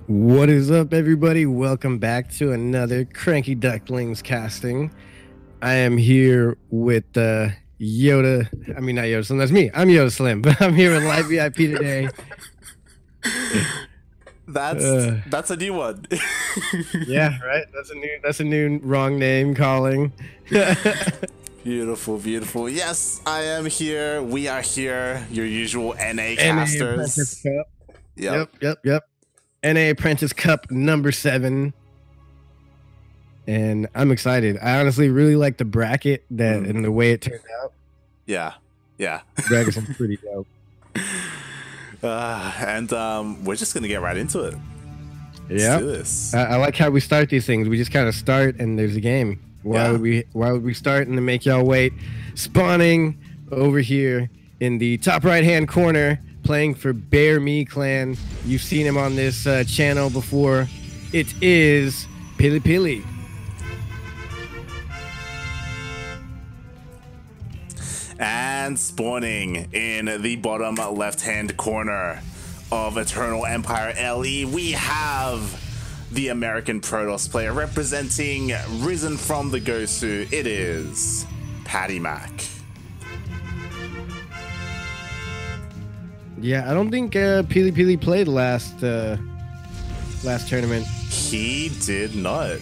What is up, everybody? Welcome back to another Cranky Ducklings casting. I am here with Yoda. I mean, not Yoda Slim. That's me. I'm Yoda Slim, but I'm here with Live VIP today. That's a new one. Yeah, right. That's a new wrong name calling. Beautiful, beautiful. Yes, I am here. We are here. Your usual NA casters. Yep. NA Apprentice Cup number 7. And I'm excited. I honestly really like the bracket and the way it turned out. Yeah. Bracket's pretty dope. We're just gonna get right into it. Yeah. Let's do this. I like how we start these things. We just kind of start and there's a game. Why would we start and then make y'all wait? Spawning over here in the top right hand corner, playing for Bear Me Clan. You've seen him on this channel before. It is Pili Pili. And spawning in the bottom left-hand corner of Eternal Empire LE, we have the American Protoss player representing Risen from the Gosu. It is Patty Mac. Yeah, I don't think Pili Pili played last tournament. He did not.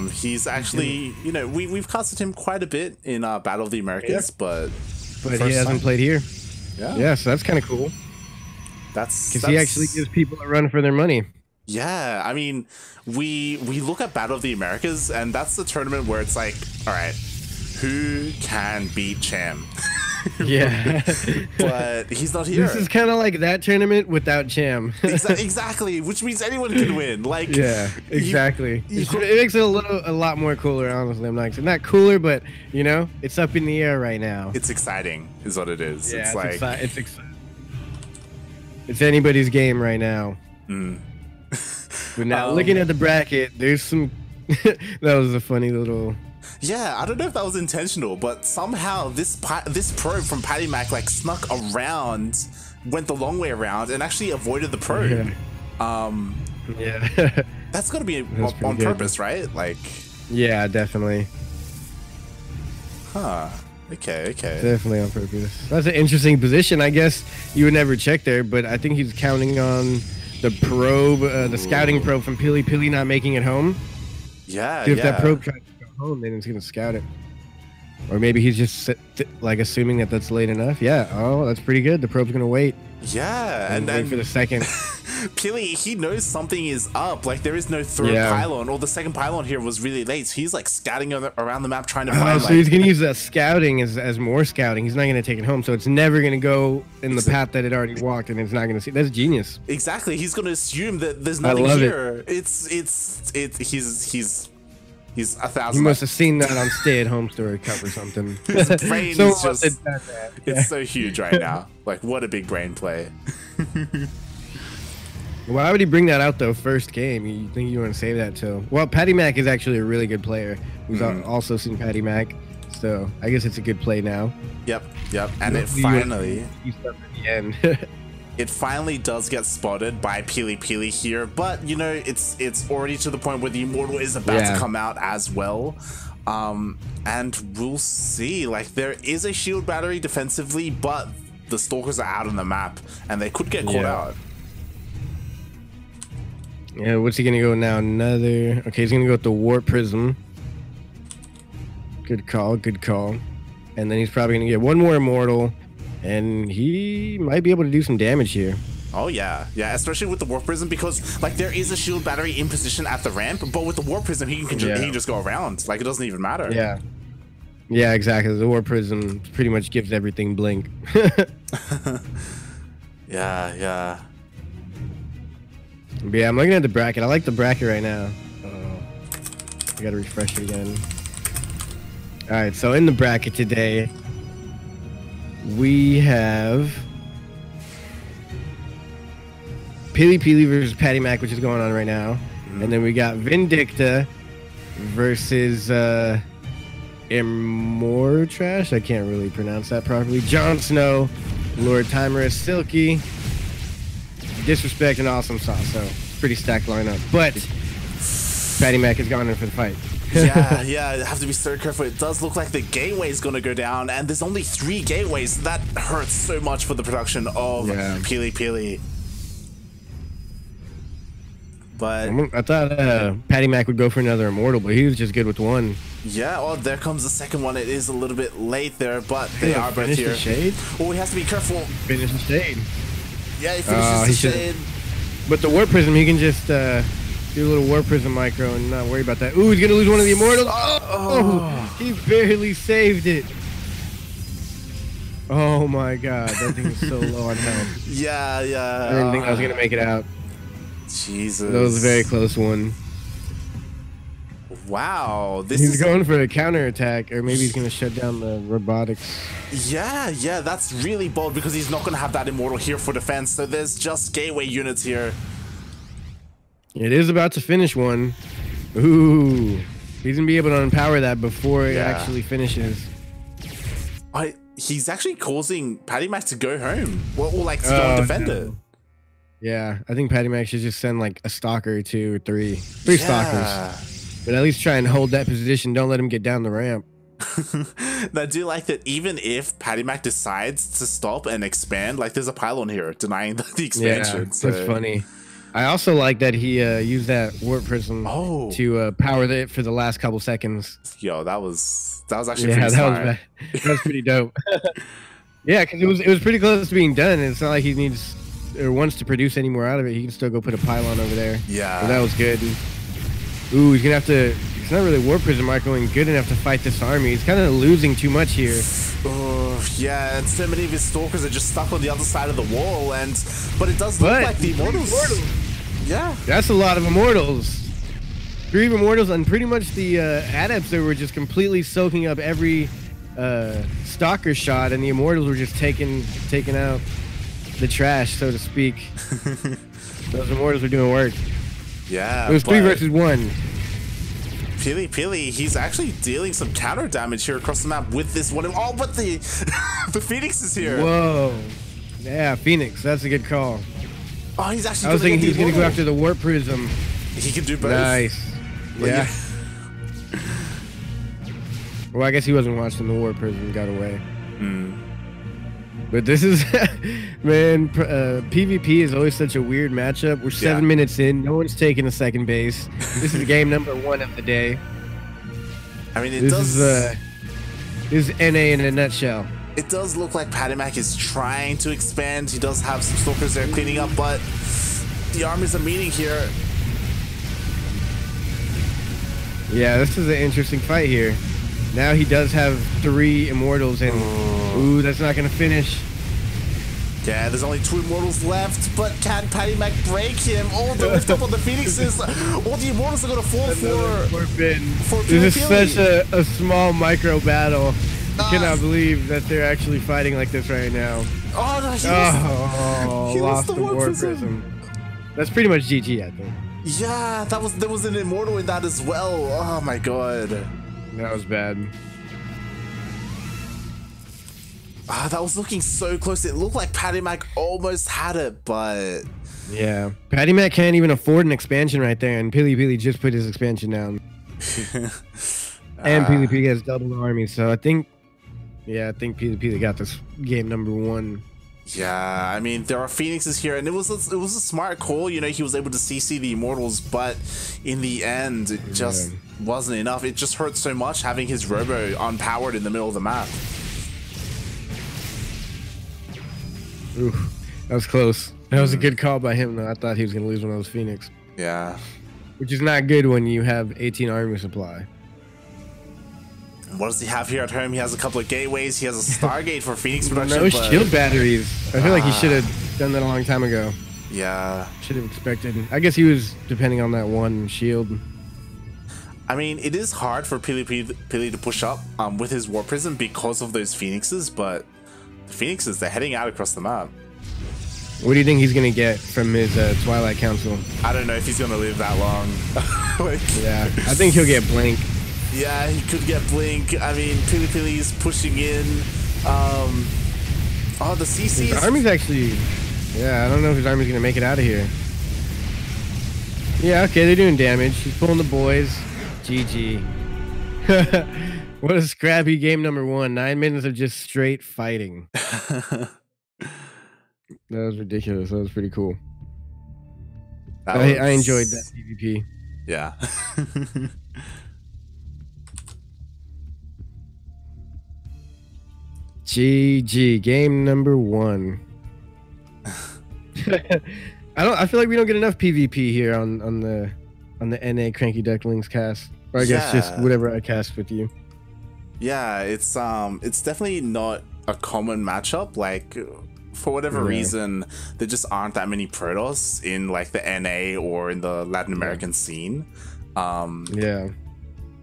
He's actually, you know, we've casted him quite a bit in Battle of the Americas, but he hasn't played here. Yeah, so that's kind of cool. That's because he actually gives people a run for their money. Yeah, I mean, we look at Battle of the Americas, and that's the tournament where it's like, all right, who can beat Cham? Yeah. But he's not here. This is kind of like that tournament without Cham. Exactly, which means anyone can win. Like, yeah, exactly. It makes it a lot more cooler, honestly. I'm not cooler, but you know, it's up in the air right now. It's exciting, is what it is. Yeah, it's like it's exciting. It's anybody's game right now. But now, looking at the bracket, there's some. That was a funny little. Yeah, I don't know if that was intentional, but somehow this probe from Patty Mac like snuck around, went the long way around, and actually avoided the probe. Yeah. That's got to be on purpose, right? Like. Yeah, definitely. Huh. Okay. Definitely on purpose. That's an interesting position. I guess you would never check there, but I think he's counting on the probe, the scouting probe from Pili Pili not making it home. Yeah, if that probe tries to go home, then it's gonna scout it. Or maybe he's just like assuming that that's late enough. Yeah. Oh, that's pretty good. The probe's gonna wait. Yeah, and wait for the second. Pili, he knows something is up. Like there is no third pylon, or the second pylon here was really late. So he's like scouting around the map trying to find. So he's gonna use that scouting as more scouting. He's not gonna take it home, so it's never gonna go in the path that it already walked, and it's not gonna see. That's genius. Exactly. He's gonna assume that there's nothing here. He's 1,000. He must have seen that on Stay at Home Story Cup or something. His brain is just, it's so huge right now. Like, what a big brain play. Why would he bring that out, though, first game? You think you want to save that till... Well, Patty Mac is actually a really good player. We've also seen Patty Mac, so I guess it's a good play now. Yep. And it finally... He's up at the end. It finally does get spotted by Pili Pili here, but you know it's already to the point where the Immortal is about to come out as well, and we'll see. Like there is a shield battery defensively, but the Stalkers are out on the map, and they could get caught out. Yeah, what's he gonna go now? Another. Okay, he's gonna go with the Warp Prism. Good call. And then he's probably gonna get one more Immortal. And he might be able to do some damage here. Oh yeah, especially with the Warp Prism, because like there is a shield battery in position at the ramp, but with the Warp Prism he can just go around. Like it doesn't even matter. Yeah, exactly. The Warp Prism pretty much gives everything blink. Yeah. But yeah, I'm looking at the bracket. I like the bracket right now. I gotta refresh it again. All right, so in the bracket today, we have Pili Pili versus Patty Mac, which is going on right now. And then we got Vindicta versus Immortrash. I can't really pronounce that properly. Jon Snow, Lord Timorous, Silky, Disrespect, and Awesome Sauce. So pretty stacked lineup. But Patty Mac has gone in for the fight. Yeah, you have to be so careful. It does look like the gateway is going to go down, and there's only 3 gateways. That hurts so much for the production of Pili Pili. But I thought Patty Mac would go for another immortal, but he was just good with one. Yeah, oh, there comes the second one. It is a little bit late there, but they are both here. The shade? Oh, he has to be careful. Finish the shade. Yeah, he finishes the shade. But the Warp Prism, he can just do a little Warp Prism micro and not worry about that. Ooh, he's going to lose one of the immortals. Oh, he barely saved it. Oh my god, that thing is so low on health. Yeah. I didn't think I was going to make it out. Jesus. That was a very close one. Wow. He's going for a counter attack, or maybe he's going to shut down the robotics. Yeah, that's really bold because he's not going to have that immortal here for defense. So there's just gateway units here. It is about to finish one. Ooh. He's going to be able to empower that before it actually finishes. He's actually causing Patty Mac to go home. Or like to go and defend it. Yeah, I think Patty Mac should just send like a stalker or 2 or 3. 3 stalkers. But at least try and hold that position. Don't let him get down the ramp. I do like that even if Patty Mac decides to stop and expand, like there's a pylon here denying the expansion. Yeah, that's funny. I also like that he used that Warp Prism to power it for the last couple seconds. Yo, that was actually pretty smart. That was pretty dope. Yeah, because it was pretty close to being done. It's not like he needs or wants to produce any more out of it. He can still go put a pylon over there. Yeah, so that was good. Ooh, he's gonna have to. It's not really Warp Prism microing good enough to fight this army. He's kind of losing too much here. Oh yeah, and so many of his stalkers are just stuck on the other side of the wall. But it does look like the immortals. Yeah, that's a lot of immortals. 3 immortals, and pretty much the adepts that were just completely soaking up every stalker shot, and the immortals were just taking out the trash, so to speak. Those immortals are doing work. Yeah, it was 3 versus 1. Pili, he's actually dealing some counter damage here across the map with this one. Oh, but the Phoenix is here. Whoa. Yeah, Phoenix. That's a good call. Oh, he's actually. I was thinking he was going to go after the Warp Prism. He can do both. Nice. Yeah. Well, I guess he wasn't watching the Warp Prism and got away. But this is, man, PvP is always such a weird matchup. We're 7 minutes in. No one's taking a second base. This is game number 1 of the day. I mean, this is NA in a nutshell. It does look like Patty Mac is trying to expand. He does have some stalkers there cleaning up, but the armies are meeting here. Yeah, this is an interesting fight here. Now he does have 3 immortals, and ooh, that's not going to finish. Yeah, there's only 2 immortals left, but can Patty Mac break him? Oh, the lift up on the Phoenixes. All the immortals are going to fall for This is such a small micro battle. I cannot believe that they're actually fighting like this right now. Oh, no, he lost the Warp Prism. That's pretty much GG, I think. Yeah, there was an immortal in that as well. Oh my god. That was bad. That was looking so close. It looked like Patty Mac almost had it, but... Yeah. Patty Mac can't even afford an expansion right there, and Pili Pili just put his expansion down. And Pili Pili has double the army, so I think Pili Pili got this game number 1. Yeah, I mean, there are Phoenixes here, and it was a smart call. You know, he was able to CC the immortals, but in the end, it just wasn't enough. It just hurt so much having his robo unpowered in the middle of the map. Ooh, that was close. That was a good call by him, though. I thought he was going to lose one of those Phoenix. Yeah. Which is not good when you have 18 army supply. What does he have here at home? He has a couple of gateways. He has a Stargate for Phoenix production. No shield batteries. I feel like he should have done that a long time ago. Yeah. Should have expected. I guess he was depending on that one shield. I mean, it is hard for Pili to push up with his Warp Prism because of those Phoenixes, but the Phoenixes, they're heading out across the map. What do you think he's going to get from his Twilight Council? I don't know if he's going to live that long. Yeah, I think he'll get Blink. Yeah, he could get Blink. I mean, Pili Pili's pushing in. Oh, the CC. His army's actually... Yeah, I don't know if his army's going to make it out of here. Yeah, okay, they're doing damage. He's pulling the boys. GG. What a scrappy game number 1. 9 minutes of just straight fighting. That was ridiculous. That was pretty cool. I enjoyed that PvP. Yeah. GG. Game number 1. I feel like we don't get enough PvP here on the NA Cranky Ducklings cast. Or I guess just whatever I cast with you. Yeah, it's definitely not a common matchup. Like, for whatever reason, there just aren't that many Protoss in like the NA or in the Latin American scene. Yeah.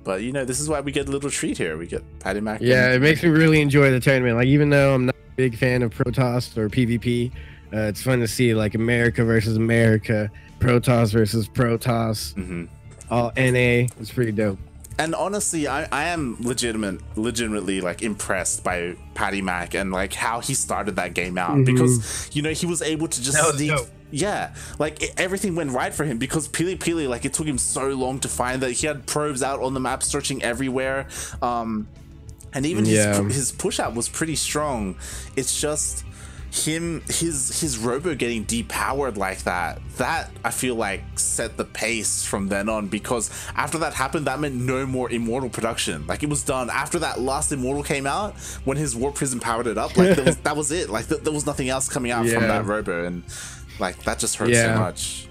But you know, this is why we get a little treat here. We get PattyMac. Yeah, it makes me really enjoy the tournament. Like, even though I'm not a big fan of Protoss or PvP, it's fun to see like America versus America, Protoss versus Protoss, all NA. It's pretty dope. And honestly, I am legitimately like impressed by PattyMac and like how he started that game out, because you know, he was able to just sneak. Yeah, like everything went right for him, because Pili Pili, like, it took him so long to find that. He had probes out on the map searching everywhere, and even his push out was pretty strong. It's just his robo getting depowered like that I feel like set the pace from then on, because after that happened, that meant no more Immortal production. Like, it was done after that last Immortal came out, when his Warp Prism powered it up. Like, that was it. Like, there was nothing else coming out from that robo, and like, that just hurts so much.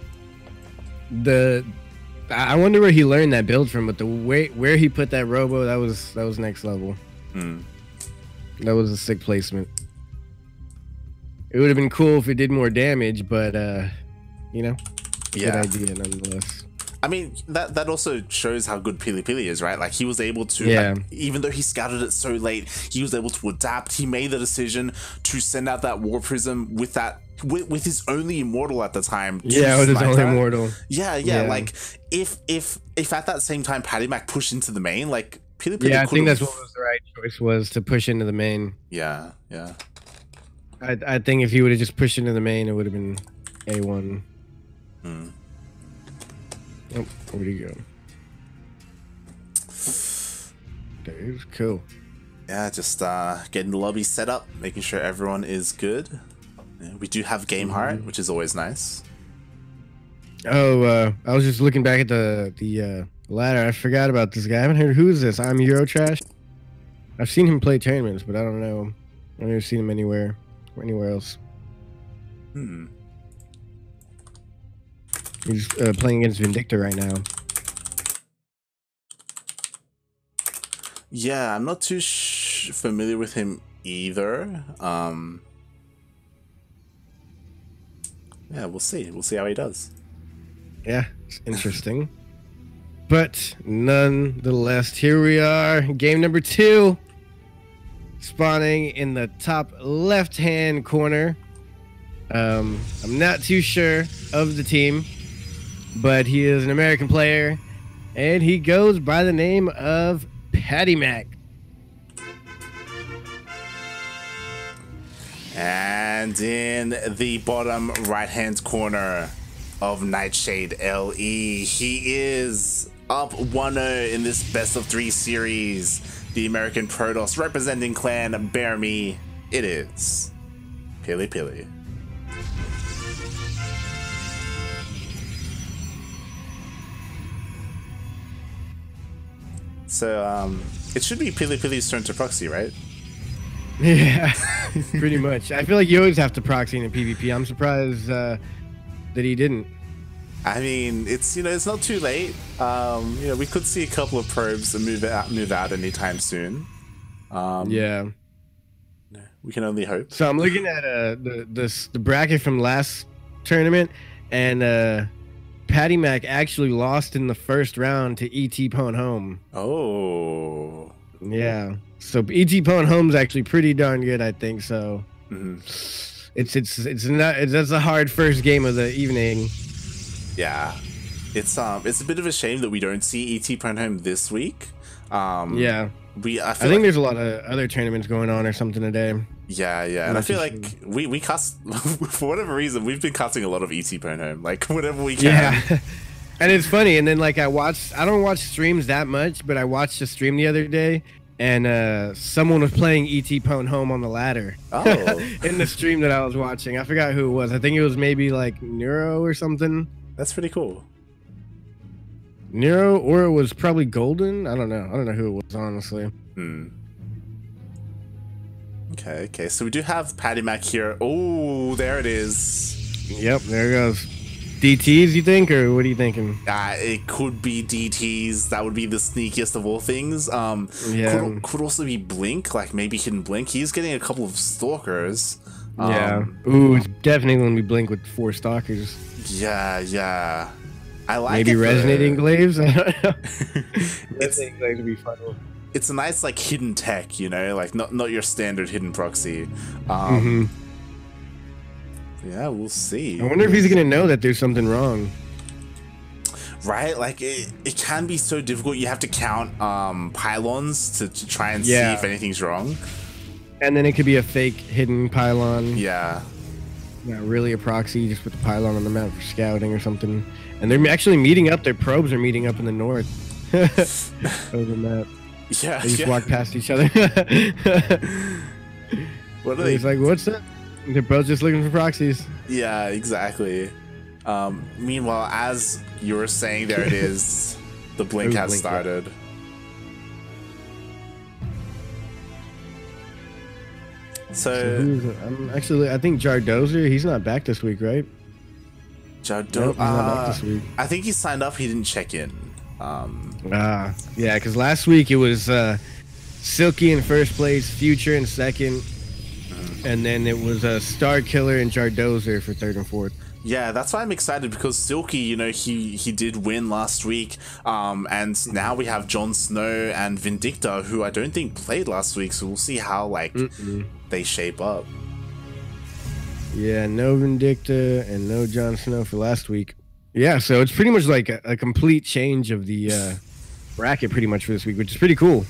I wonder where he learned that build from, but the way where he put that robo, that was next level. That was a sick placement. It would have been cool if it did more damage, but you know, good idea nonetheless. I mean, that also shows how good Pili Pili is, right? Like, he was able to, like, even though he scouted it so late, he was able to adapt. He made the decision to send out that War Prism with that with his only Immortal at the time. Yeah, with his only Immortal. Yeah. Like, if at that same time PattyMac pushed into the main, like, Pili Pili. Yeah, I think that's what was the right choice, was to push into the main. Yeah. I think if he would have just pushed into the main, it would have been A1. Oh, where'd he go? There's cool. Yeah, just getting the lobby set up, making sure everyone is good. Yeah, we do have Game Heart, which is always nice. Oh, I was just looking back at the ladder. I forgot about this guy. I haven't heard. Who's this? I'm Eurotrash. I've seen him play tournaments, but I don't know. I've never seen him anywhere else. He's playing against Vindicta right now. Yeah, I'm not too familiar with him either. Yeah, we'll see. We'll see how he does. Yeah, it's interesting. But nonetheless, here we are. Game number 2. Spawning in the top left-hand corner. I'm not too sure of the team, but he is an American player, and he goes by the name of PattyMac. And in the bottom right-hand corner of Nightshade LE, he is up 1-0 in this best-of-3 series. The American Protoss representing clan Bear Me. It is Pili Pili. So it should be Pili Pili's turn to proxy, right? Yeah, pretty much. I feel like you always have to proxy in a PvP. I'm surprised that he didn't. I mean, it's not too late. We could see a couple of probes move out anytime soon. Yeah, we can only hope. So I'm looking at the bracket from last tournament, and PattyMac actually lost in the first round to ET Pwn Home. Oh, yeah. So ET Pwn Home's actually pretty darn good, I think. So that's a hard first game of the evening. Yeah, it's a bit of a shame that we don't see ET Pwn Home this week. Yeah, I think like there's a lot of other tournaments going on or something today. Yeah, and I feel like we cast for whatever reason we've been casting a lot of ET Pwn Home, like whatever we can. Yeah, And it's funny. And then like I don't watch streams that much, but I watched a stream the other day, and someone was playing E.T. Pwn Home on the ladder. Oh. In the stream that I was watching. I forgot who it was. I think it was maybe like Neuro or something. That's pretty cool. Nero, or it was probably Golden. I don't know who it was, honestly. Okay. So we do have PattyMac here. Oh, there it is. Yep, there it goes. DTs, you think, or what are you thinking? It could be DTs. That would be the sneakiest of all things. Yeah. Could also be Blink, like maybe Hidden Blink. He's getting a couple of Stalkers. Yeah. Ooh, it's definitely going to be Blink with 4 Stalkers. Yeah. I like maybe it. Resonating Glaives. I don't know. Resonating Glaives would be fun. It's a nice like hidden tech, you know, like not your standard hidden proxy. Yeah, we'll see. I wonder if he's gonna know that there's something wrong. Right, like it can be so difficult. You have to count pylons to try and see if anything's wrong. And then it could be a fake hidden pylon. Yeah. Not really a proxy, just with the pylon on the map for scouting or something. And they're actually meeting up. Their probes are meeting up in the north. Over the map. Yeah. They just walk past each other. What are they? He's like, what's that? They're both just looking for proxies. Yeah, exactly. Meanwhile, as you were saying, there it is. The blink has started. So I think Jardozer, he's not back this week, right? Jardozer, nope, he's not back this week. I think he signed up. He didn't check in. Yeah, because last week it was Silky in first place, Future in second, and then it was Star Killer and Jardozer for third and fourth. Yeah, that's why I'm excited, because Silky, you know, he did win last week, and now we have Jon Snow and Vindicta, who I don't think played last week, so we'll see how like they shape up. Yeah, no Vindicta and no Jon Snow for last week. Yeah, so it's pretty much like a complete change of the bracket pretty much for this week, which is pretty cool.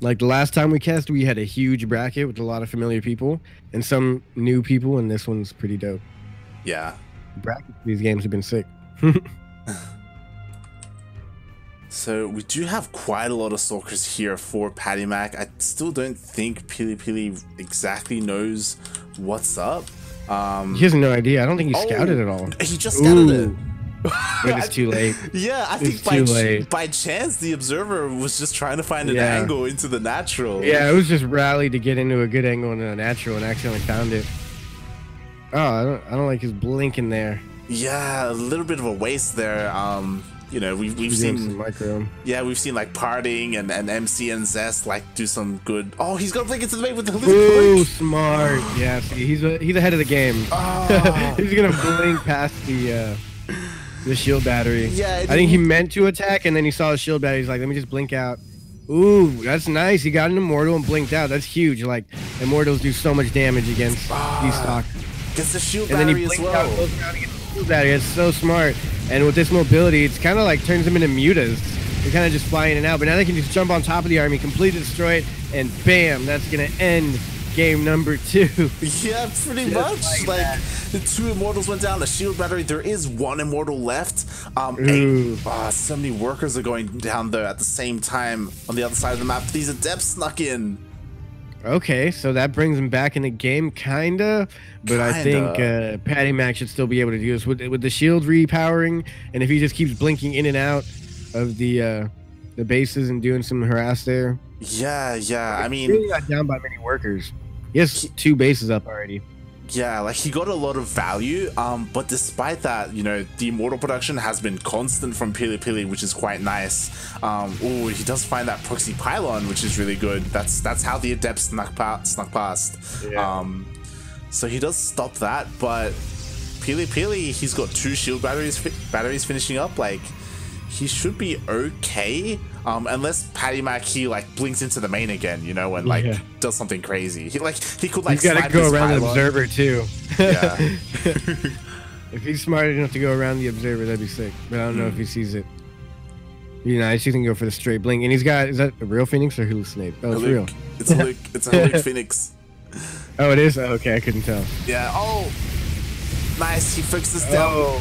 Like the last time we cast, we had a huge bracket with a lot of familiar people and some new people, and this one's pretty dope. Yeah. Brackets for these games have been sick. So we do have quite a lot of Stalkers here for PattyMac. I still don't think Pili Pili exactly knows what's up. He has no idea. I don't think he scouted at all. He just scouted it. But it's too late. Yeah, I think by chance the observer was just trying to find an angle into the natural. Yeah, it was just rallied to get into a good angle into a natural and accidentally found it. Oh, I don't like his blinking there. Yeah, a little bit of a waste there. You know, we've seen some micro. Yeah, we've seen like Parting and MC and Zest like do some good. Oh, he's gonna blink into the main with the blink. Ooh, smart. Yeah, see, he's ahead of the game. Oh. He's gonna blink past the shield battery. Yeah, I think he meant to attack, and then he saw the shield battery. He's like, let me just blink out. Ooh, that's nice. He got an Immortal and blinked out. That's huge. Like, Immortals do so much damage against these stock. Gets the shield battery as well. It's so smart. And with this mobility, it's kind of like turns them into mutas. They're kind of just flying in and out. But now they can just jump on top of the army, completely destroy it, and bam, that's going to end game number 2. Yeah, pretty much. Like the 2 Immortals went down, the shield battery. There is 1 Immortal left. So many workers are going down there at the same time on the other side of the map. These Adepts snuck in. Okay, so that brings him back in the game, kinda. But I think PattyMac should still be able to do this with the shield repowering, and if he just keeps blinking in and out of the bases and doing some harass there. Yeah. I mean, he really got down by many workers. He has 2 bases up already. Yeah, like he got a lot of value, but despite that, you know, the Immortal production has been constant from Pili Pili, which is quite nice. Oh, he does find that proxy pylon, which is really good. That's how the Adept snuck past. Yeah. So he does stop that, but Pili Pili, he's got 2 shield batteries finishing up. Like, he should be okay, unless PattyMac he like blinks into the main again, you know, and like does something crazy. He could like. He's got to go around the observer too. Yeah. If he's smart enough to go around the observer, that'd be sick. But I don't know if he sees it. You know, I just think go for the straight blink. And he's got, is that a real Phoenix or hallucinate? Oh, it's real. It's a Luke. It's a Luke Phoenix. Oh, it is? Oh, okay, I couldn't tell. Yeah. Oh, nice. He fixed this down.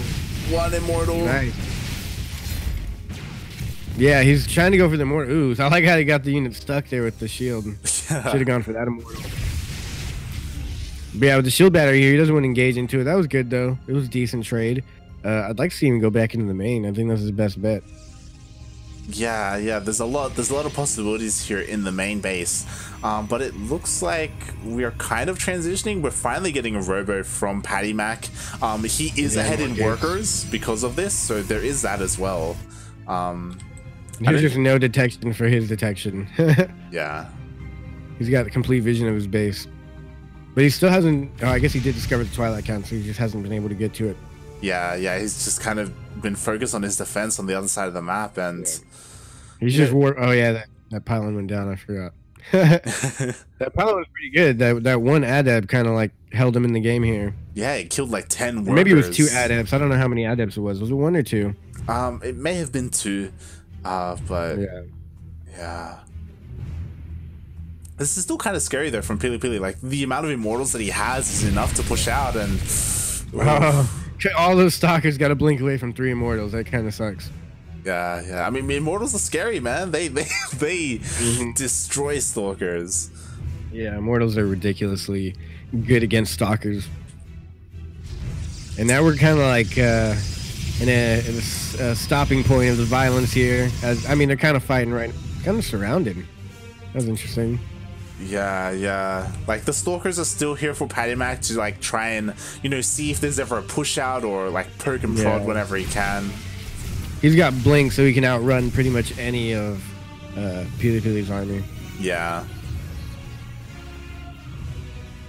One immortal. Nice. Yeah, he's trying to go for the immortal. Ooh, so I like how he got the unit stuck there with the shield. Should have gone for that immortal. But yeah, with the shield battery here, he doesn't want to engage into it. That was good, though. It was a decent trade. I'd like to see him go back into the main. I think that's his best bet. Yeah, there's a lot of possibilities here in the main base, but it looks like we are kind of transitioning. We're finally getting a robo from PattyMac. He is ahead in workers because of this, so there is that as well. There's just no detection for his detection. Yeah, he's got the complete vision of his base, but he still hasn't. Oh, I guess he did discover the Twilight Count, so he just hasn't been able to get to it. Yeah, he's just kind of been focused on his defense on the other side of the map, and he's just oh yeah, that pylon went down. I forgot. That pylon was pretty good. That one adept kind of like held him in the game here. Yeah, it killed like 10 workers. Maybe it was 2 adepts. I don't know how many adepts it was. Was it 1 or 2? It may have been 2, but yeah. This is still kind of scary though from Pili Pili. Like the amount of immortals that he has is enough to push out, and all those stalkers got to blink away from 3 immortals. That kind of sucks. Yeah. I mean, immortals are scary, man. They destroy stalkers. Yeah, immortals are ridiculously good against stalkers. And now we're kind of like in a stopping point of the violence here. I mean, they're kind of fighting kind of surrounded. That was interesting. Yeah. Like the stalkers are still here for PattyMac to like try and see if there's ever a push out or like poke and prod whenever he can. He's got blink, so he can outrun pretty much any of Pili Pili's army. Yeah.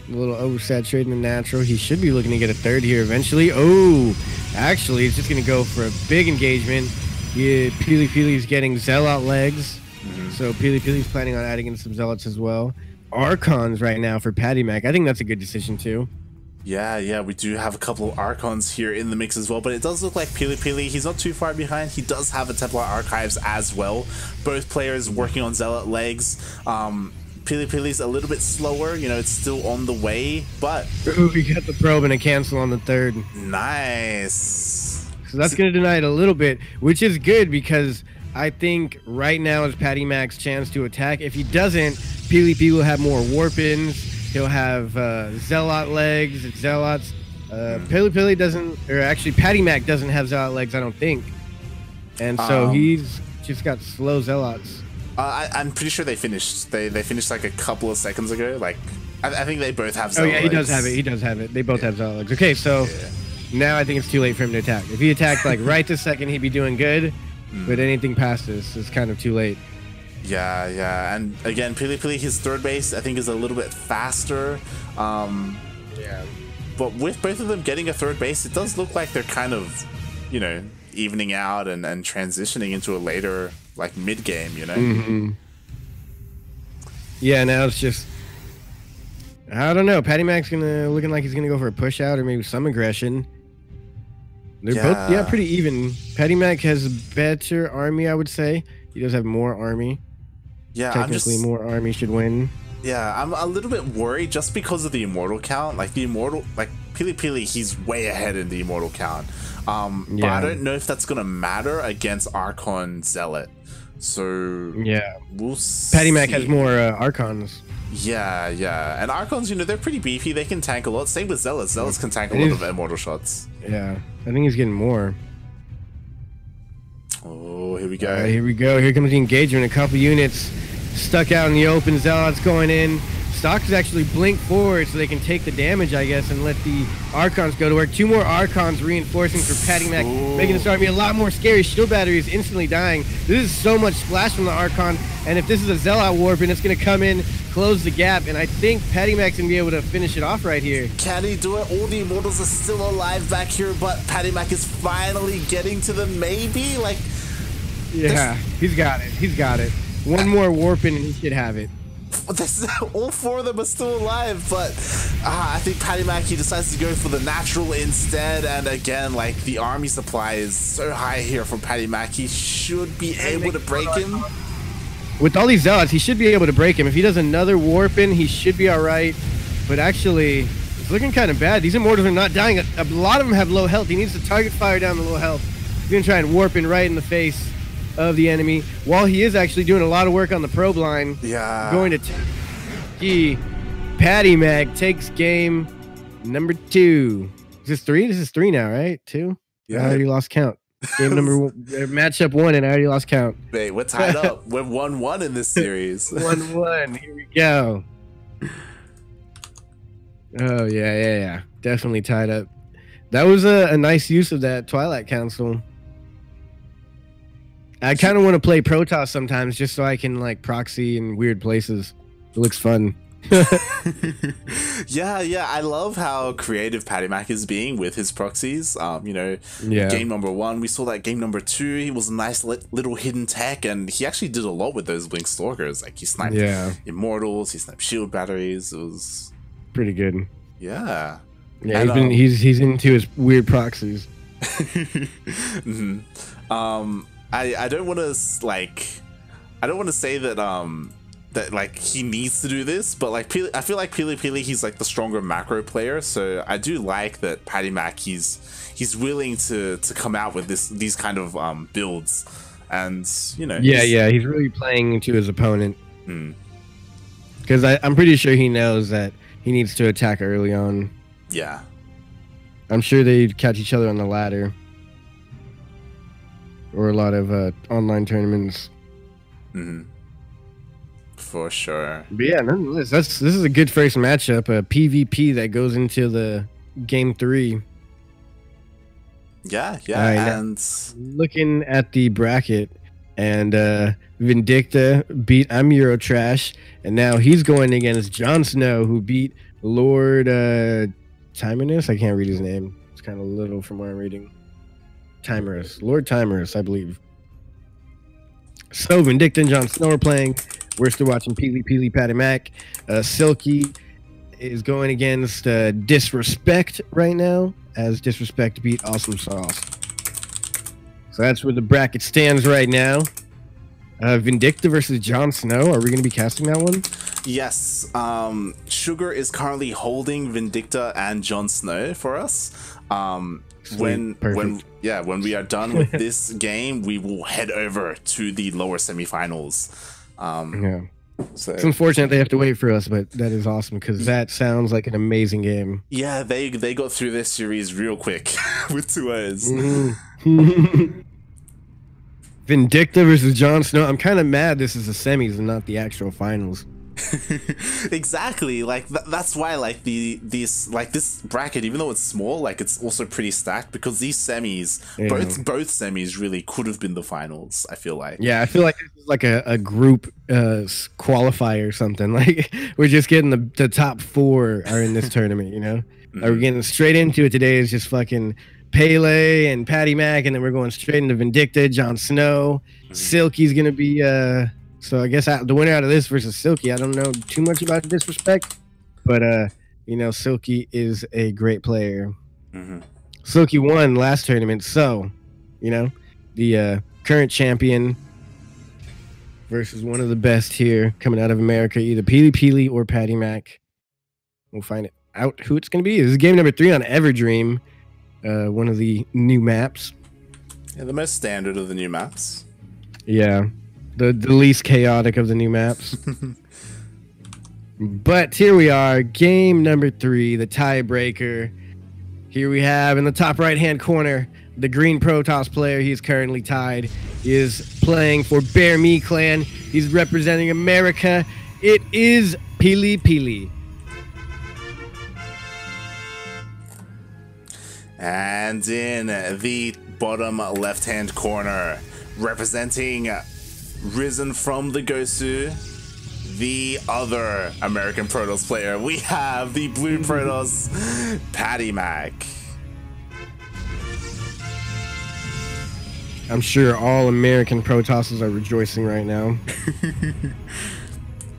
A little oversaturating the natural. He should be looking to get a 3rd here eventually. Oh, actually, he's just going to go for a big engagement. Pili Pili's getting Zealot legs. So Pili Pili's planning on adding in some Zealots as well. Archons right now for PattyMac. I think that's a good decision too. Yeah, we do have a couple of Archons here in the mix as well, but it does look like Pili Pili, he's not too far behind. He does have a Templar Archives as well. Both players working on Zealot legs. Pili Pili's a little bit slower, it's still on the way, but... Ooh, we got the probe and a cancel on the 3rd. Nice. So that's going to deny it a little bit, which is good because I think right now is PattyMac's chance to attack. If he doesn't, Pili Pili will have more Warpins. He'll have Zealot legs, Zealots. Pili Pili doesn't, or actually PattyMac doesn't have Zealot legs, I don't think. And so he's just got slow Zealots. I'm pretty sure they finished. They finished like a couple of seconds ago. Like, I think they both have Zealot legs. He does have it. He does have it. They both have Zealot legs. Okay, so now I think it's too late for him to attack. If he attacked like right this second, he'd be doing good. But anything past this is kind of too late. Yeah. And again, Pili Pili, his 3rd base, I think, is a little bit faster. Yeah. But with both of them getting a 3rd base, it does look like they're kind of, evening out and transitioning into a later, like, mid-game, Yeah, now it's just... I don't know. PattyMac's looking like he's going to go for a push-out or maybe some aggression. They're both, pretty even. PattyMac has a better army, I would say. He does have more army. Yeah, technically more army should win. Yeah, I'm a little bit worried just because of the immortal count. Like Pili Pili, he's way ahead in the immortal count. But I don't know if that's gonna matter against Archon Zealot. So we'll see. PattyMac has more Archons. Yeah, and Archons, they're pretty beefy. They can tank a lot. Same with Zealots. Zealots can tank a lot of immortal shots. Yeah, I think he's getting more. Oh, here we go. Here we go. Here comes the engagement. A couple units stuck out in the open. Zealots going in. Stalkers actually blink forward so they can take the damage, I guess, and let the Archons go to work. 2 more Archons reinforcing for PattyMac, making this army a lot more scary. Shield battery is instantly dying. This is so much splash from the Archon, and if this is a Zealot warp, and it's going to come in, close the gap, and I think PattyMac's going to be able to finish it off right here. Can he do it? All the immortals are still alive back here, but PattyMac is finally getting to them, maybe? Like... Yeah, he's got it. He's got it. One more warping and he should have it. All 4 of them are still alive, but I think PattyMac, he decides to go for the natural instead, and again, like, the army supply is so high here from PattyMac, he should be able to break him. With all these Zealots, he should be able to break him. If he does another warping, he should be alright, but actually, It's looking kind of bad. These Immortals are not dying. A lot of them have low health. He needs to target fire down the low health. He's going to try and warp in right in the face of the enemy, while he is actually doing a lot of work on the probe line. Yeah. Going to he, Patty Mac takes game number 2. Is this 3? This is 3 now, right? 2? Yeah. I already lost count. Game number 1, matchup 1, and I already lost count. Wait, we're tied up. We're 1-1 in this series. 1-1. Here we go. Oh, yeah. Definitely tied up. That was a nice use of that Twilight Council. I kind of want to play Protoss sometimes just so I can like proxy in weird places. It looks fun. yeah, I love how creative Patty Mac is being with his proxies. Game number 1, we saw that game number 2, he was a nice little hidden tech, and he actually did a lot with those Blink Stalkers. Like he sniped Immortals, he sniped shield batteries. It was pretty good. Yeah. Yeah, and, he's into his weird proxies. mm-hmm. I don't want to say that that like he needs to do this, but like I feel like Pili he's like the stronger macro player, so I do like that Patty Mac he's willing to come out with these kind of builds, and he's really playing into his opponent, because I'm pretty sure he knows that he needs to attack early on. Yeah, I'm sure they'd catch each other on the ladder. Or a lot of online tournaments. For sure. But yeah, nonetheless, this is a good first matchup, a PvP that goes into the game 3. Yeah, right, and looking at the bracket, and Vindicta beat Eurotrash, and now he's going against Jon Snow, who beat Lord Timinus. I can't read his name. It's kind of little from where I'm reading. Lord Timerus, I believe. So Vindicta and Jon Snow are playing. We're still watching Pili Patty Mac. Silky is going against Disrespect right now, as Disrespect beat Awesome Sauce. So that's where the bracket stands right now. Vindicta versus Jon Snow. Are we going to be casting that one? Yes. Sugar is currently holding Vindicta and Jon Snow for us. When we are done with this game, we will head over to the lower semifinals. So it's unfortunate they have to wait for us, but that is awesome because that sounds like an amazing game. Yeah, they got through this series real quick with 2 O's. Vindicta versus Jon Snow. I'm kind of mad this is the semis and not the actual finals. Exactly, like that's why like this bracket, even though it's small, like it's also pretty stacked because these semis, both semis really could have been the finals. I feel like I feel like this is like a group qualifier or something. Like we're just getting the top 4 are in this tournament, you know. Like, we're getting straight into it today. Is just fucking Pele and Patty Mac, and then we're going straight into Vindicta, Jon Snow. Silky's gonna be so I guess the winner out of this versus Silky, I don't know too much about Disrespect, but Silky is a great player. Silky won last tournament, so the current champion versus one of the best here coming out of America, either Pili or Patty Mac. We'll find it out who it's gonna be. This is game number 3 on Everdream, one of the new maps. Yeah, the most standard of the new maps. Yeah. The least chaotic of the new maps. But here we are, game number 3, the tiebreaker. Here we have in the top right-hand corner, the green Protoss player. He is currently tied. He is playing for Bear Me Clan. He's representing America. It is Pili. And in the bottom left-hand corner, representing Risen from the Gosu, the other American Protoss player, we have the blue Protoss, Patty Mac. I'm sure all American Protosses are rejoicing right now.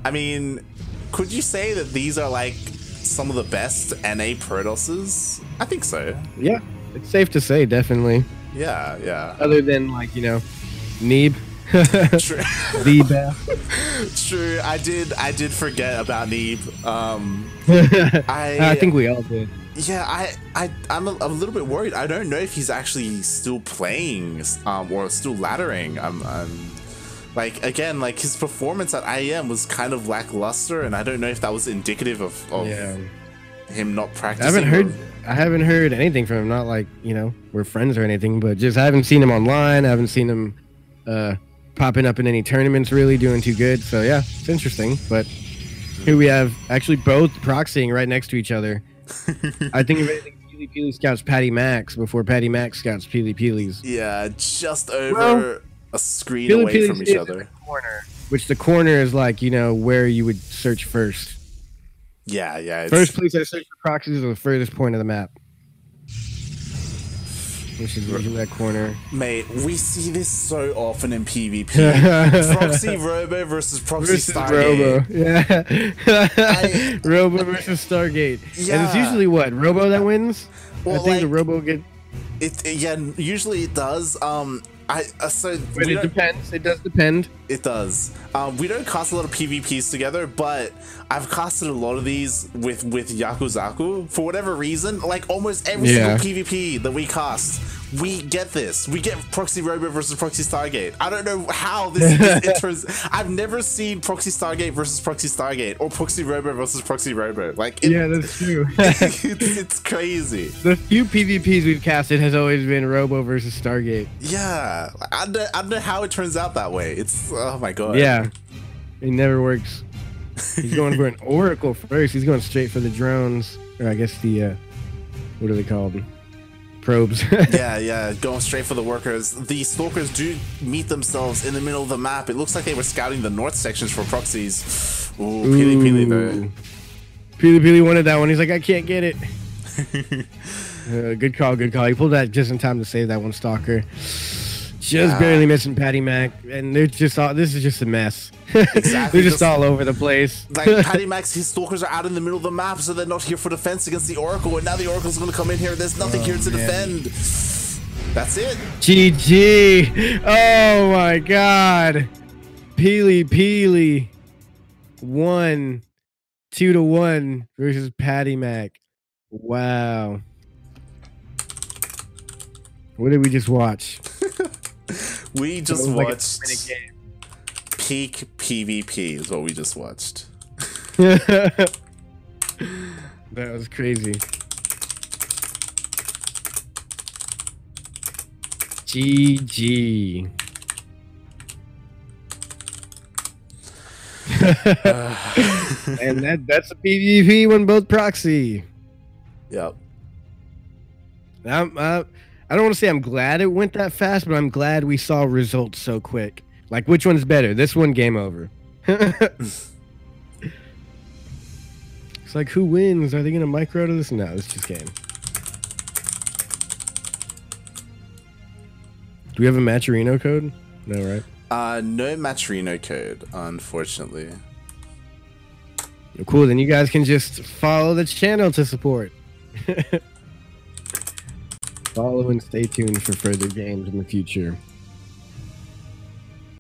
I mean, could you say that these are like some of the best NA Protosses? I think so. Yeah, it's safe to say, definitely. Yeah. Other than like, Neeb. True. The best. True. I did forget about Neeb. I think we all did. Yeah, I'm a little bit worried. I don't know if he's actually still playing or still laddering. I'm like, again, like his performance at IEM was kind of lackluster, and I don't know if that was indicative of him not practicing. I haven't heard anything from him. Not like, you know, we're friends or anything, but just I haven't seen him online. I haven't seen him popping up in any tournaments really doing too good. So yeah, it's interesting. But here we have actually both proxying right next to each other. I think if anything, Peely Peely scouts Patty Max before Patty Max scouts Peely Peely's. Yeah, just over a screen away from each other. Corner, which the corner is like, you know, where you would search first. Yeah. First place I search for proxies is the furthest point of the map. Which is usually that corner. Mate, we see this so often in PvP. Proxy Robo versus Proxy Stargate. Robo. Yeah. Robo versus Stargate. Yeah. And it's usually what? Robo that wins? Well, I think like, the Robo yeah, usually it does. So but it depends. It does depend. It does. We don't cast a lot of PvPs together, but I've casted a lot of these with Yakuzaku for whatever reason. Like almost every single PvP that we cast, we get this. We get Proxy Robo versus Proxy Stargate. I don't know how this enters. I've never seen Proxy Stargate versus Proxy Stargate or Proxy Robo versus Proxy Robo. Like yeah, that's true. it's crazy. The few PvPs we've casted has always been Robo versus Stargate. Yeah, I don't know how it turns out that way. It's oh my god. Yeah, it never works. He's going for an Oracle first. He's going straight for the drones, or I guess the what are they called? Probes. yeah, going straight for the workers. The Stalkers do meet themselves in the middle of the map. It looks like they were scouting the north sections for proxies. Ooh, Peely Peely though. Peely Peely wanted that one. He's like, I can't get it. Good call, good call. He pulled that just in time to save that one Stalker. Just barely missing Patty Mac, and they're just all, this is just a mess. Exactly. They're just all over the place. Like Patty Mac's, his Stalkers are out in the middle of the map, so they're not here for defense against the Oracle, and now the Oracle's going to come in here. There's nothing here to defend. That's it. GG. Oh my god. Peely Peely won 2-1 versus Patty Mac. Wow. What did we just watch? We just watched peak PvP is what we just watched. That was crazy. GG. And that's a PvP when both proxy. Yep. I don't want to say I'm glad it went that fast, but I'm glad we saw results so quick. Like, which one's better? This one, game over. It's like, who wins? Are they going to micro to this? No, it's just game. Do we have a Matcherino code? No, right? No Matcherino code, unfortunately. Cool, then you guys can just follow the channel to support. Follow and stay tuned for further games in the future.